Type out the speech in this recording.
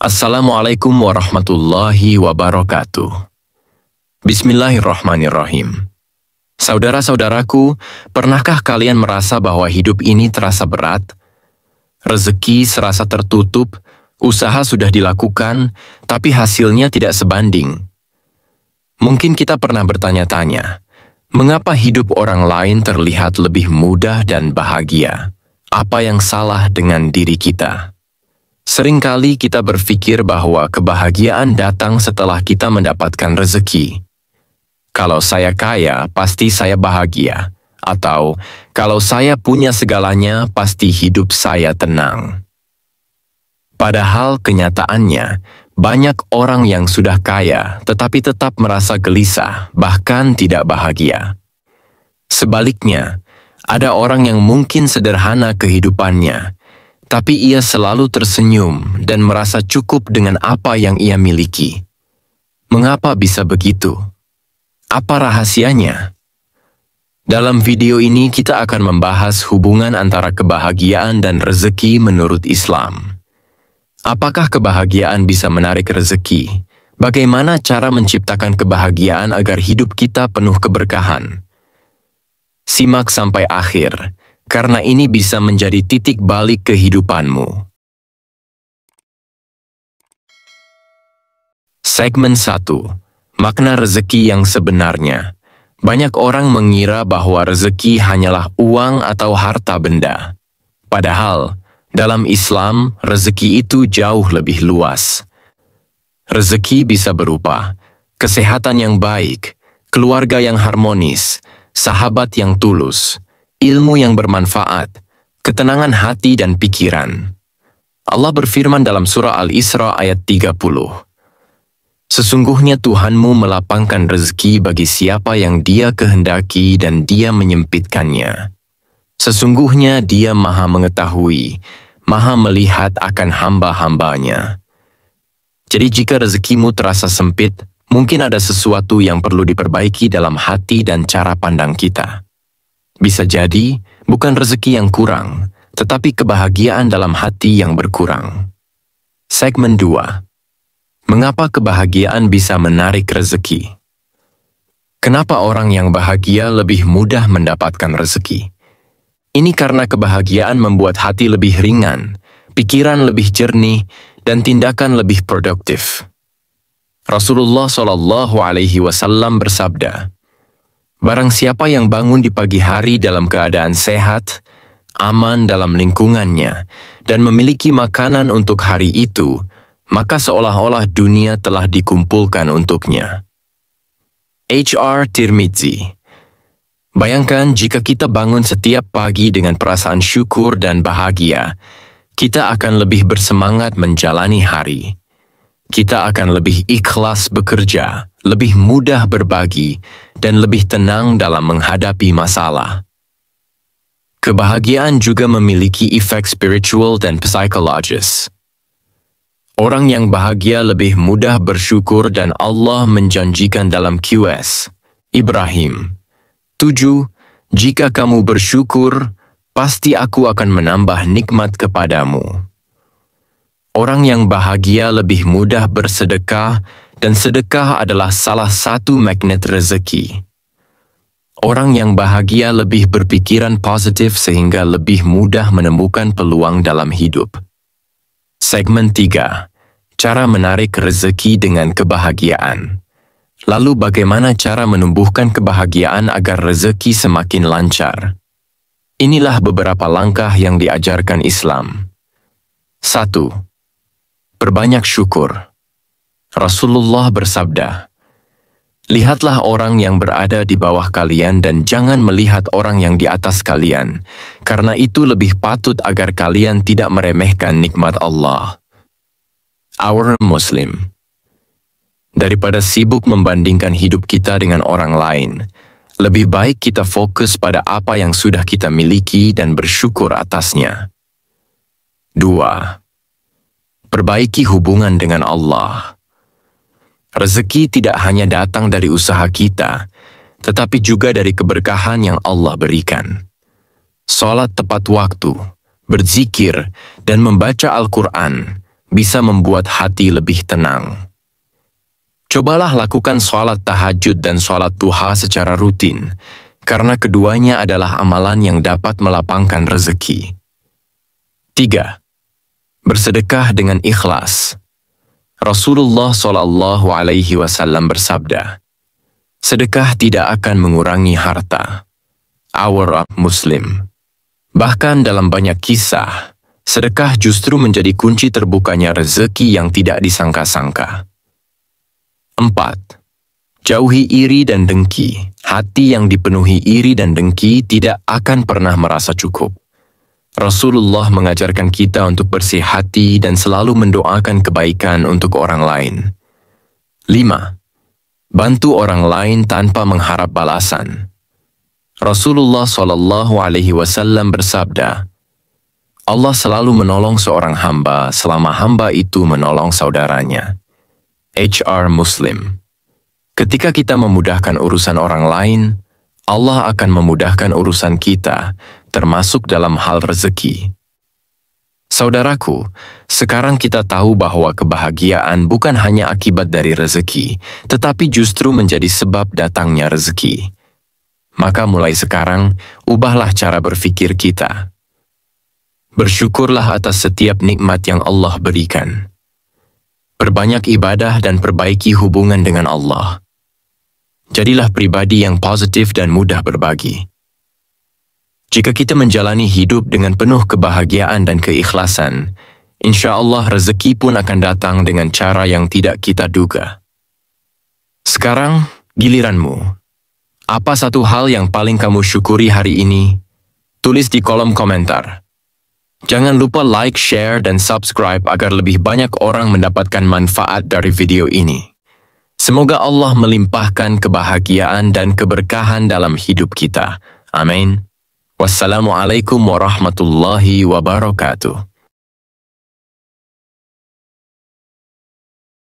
Assalamualaikum warahmatullahi wabarakatuh. Bismillahirrahmanirrahim. Saudara-saudaraku, pernahkah kalian merasa bahwa hidup ini terasa berat? Rezeki serasa tertutup, usaha sudah dilakukan, tapi hasilnya tidak sebanding. Mungkin kita pernah bertanya-tanya, mengapa hidup orang lain terlihat lebih mudah dan bahagia? Apa yang salah dengan diri kita? Seringkali kita berpikir bahwa kebahagiaan datang setelah kita mendapatkan rezeki. Kalau saya kaya, pasti saya bahagia. Atau, kalau saya punya segalanya, pasti hidup saya tenang. Padahal kenyataannya, banyak orang yang sudah kaya, tetapi tetap merasa gelisah, bahkan tidak bahagia. Sebaliknya, ada orang yang mungkin sederhana kehidupannya, tapi ia selalu tersenyum dan merasa cukup dengan apa yang ia miliki. Mengapa bisa begitu? Apa rahasianya? Dalam video ini kita akan membahas hubungan antara kebahagiaan dan rezeki menurut Islam. Apakah kebahagiaan bisa menarik rezeki? Bagaimana cara menciptakan kebahagiaan agar hidup kita penuh keberkahan? Simak sampai akhir, karena ini bisa menjadi titik balik kehidupanmu. Segmen 1. Makna rezeki yang sebenarnya. Banyak orang mengira bahwa rezeki hanyalah uang atau harta benda. Padahal, dalam Islam, rezeki itu jauh lebih luas. Rezeki bisa berupa kesehatan yang baik, keluarga yang harmonis, sahabat yang tulus, ilmu yang bermanfaat, ketenangan hati dan pikiran. Allah berfirman dalam surah Al-Isra ayat 30. Sesungguhnya Tuhanmu melapangkan rezeki bagi siapa yang Dia kehendaki dan Dia menyempitkannya. Sesungguhnya Dia Maha Mengetahui, Maha Melihat akan hamba-hambanya. Jadi jika rezekimu terasa sempit, mungkin ada sesuatu yang perlu diperbaiki dalam hati dan cara pandang kita. Bisa jadi, bukan rezeki yang kurang, tetapi kebahagiaan dalam hati yang berkurang. Segmen 2. Mengapa kebahagiaan bisa menarik rezeki? Kenapa orang yang bahagia lebih mudah mendapatkan rezeki? Ini karena kebahagiaan membuat hati lebih ringan, pikiran lebih jernih, dan tindakan lebih produktif. Rasulullah SAW bersabda, barang siapa yang bangun di pagi hari dalam keadaan sehat, aman dalam lingkungannya, dan memiliki makanan untuk hari itu, maka seolah-olah dunia telah dikumpulkan untuknya. H.R. Tirmidzi. Bayangkan jika kita bangun setiap pagi dengan perasaan syukur dan bahagia, kita akan lebih bersemangat menjalani hari. Kita akan lebih ikhlas bekerja, lebih mudah berbagi, dan lebih tenang dalam menghadapi masalah. Kebahagiaan juga memiliki efek spiritual dan psikologis. Orang yang bahagia lebih mudah bersyukur dan Allah menjanjikan dalam QS Ibrahim 7, jika kamu bersyukur, pasti aku akan menambah nikmat kepadamu. Orang yang bahagia lebih mudah bersedekah, dan sedekah adalah salah satu magnet rezeki. Orang yang bahagia lebih berpikiran positif sehingga lebih mudah menemukan peluang dalam hidup. Segmen 3. Cara menarik rezeki dengan kebahagiaan. Lalu bagaimana cara menumbuhkan kebahagiaan agar rezeki semakin lancar? Inilah beberapa langkah yang diajarkan Islam. 1. Perbanyak syukur. Rasulullah bersabda, lihatlah orang yang berada di bawah kalian dan jangan melihat orang yang di atas kalian, karena itu lebih patut agar kalian tidak meremehkan nikmat Allah. Our Muslim. Daripada sibuk membandingkan hidup kita dengan orang lain, lebih baik kita fokus pada apa yang sudah kita miliki dan bersyukur atasnya. 2. Perbaiki hubungan dengan Allah. Rezeki tidak hanya datang dari usaha kita, tetapi juga dari keberkahan yang Allah berikan. Salat tepat waktu, berzikir, dan membaca Al-Quran bisa membuat hati lebih tenang. Cobalah lakukan sholat tahajud dan sholat duha secara rutin, karena keduanya adalah amalan yang dapat melapangkan rezeki. 3. Bersedekah dengan ikhlas. Rasulullah SAW bersabda, sedekah tidak akan mengurangi harta. Our Muslim. Bahkan dalam banyak kisah, sedekah justru menjadi kunci terbukanya rezeki yang tidak disangka-sangka. 4. Jauhi iri dan dengki. Hati yang dipenuhi iri dan dengki tidak akan pernah merasa cukup. Rasulullah mengajarkan kita untuk bersih hati dan selalu mendoakan kebaikan untuk orang lain. 5. Bantu orang lain tanpa mengharap balasan. Rasulullah SAW bersabda, Allah selalu menolong seorang hamba selama hamba itu menolong saudaranya. HR Muslim. Ketika kita memudahkan urusan orang lain, Allah akan memudahkan urusan kita, termasuk dalam hal rezeki. Saudaraku, sekarang kita tahu bahwa kebahagiaan bukan hanya akibat dari rezeki, tetapi justru menjadi sebab datangnya rezeki. Maka mulai sekarang, ubahlah cara berpikir kita. Bersyukurlah atas setiap nikmat yang Allah berikan. Perbanyak ibadah dan perbaiki hubungan dengan Allah. Jadilah pribadi yang positif dan mudah berbagi. Jika kita menjalani hidup dengan penuh kebahagiaan dan keikhlasan, insya Allah rezeki pun akan datang dengan cara yang tidak kita duga. Sekarang, giliranmu. Apa satu hal yang paling kamu syukuri hari ini? Tulis di kolom komentar. Jangan lupa like, share, dan subscribe agar lebih banyak orang mendapatkan manfaat dari video ini. Semoga Allah melimpahkan kebahagiaan dan keberkahan dalam hidup kita. Amin. Wassalamualaikum warahmatullahi wabarakatuh.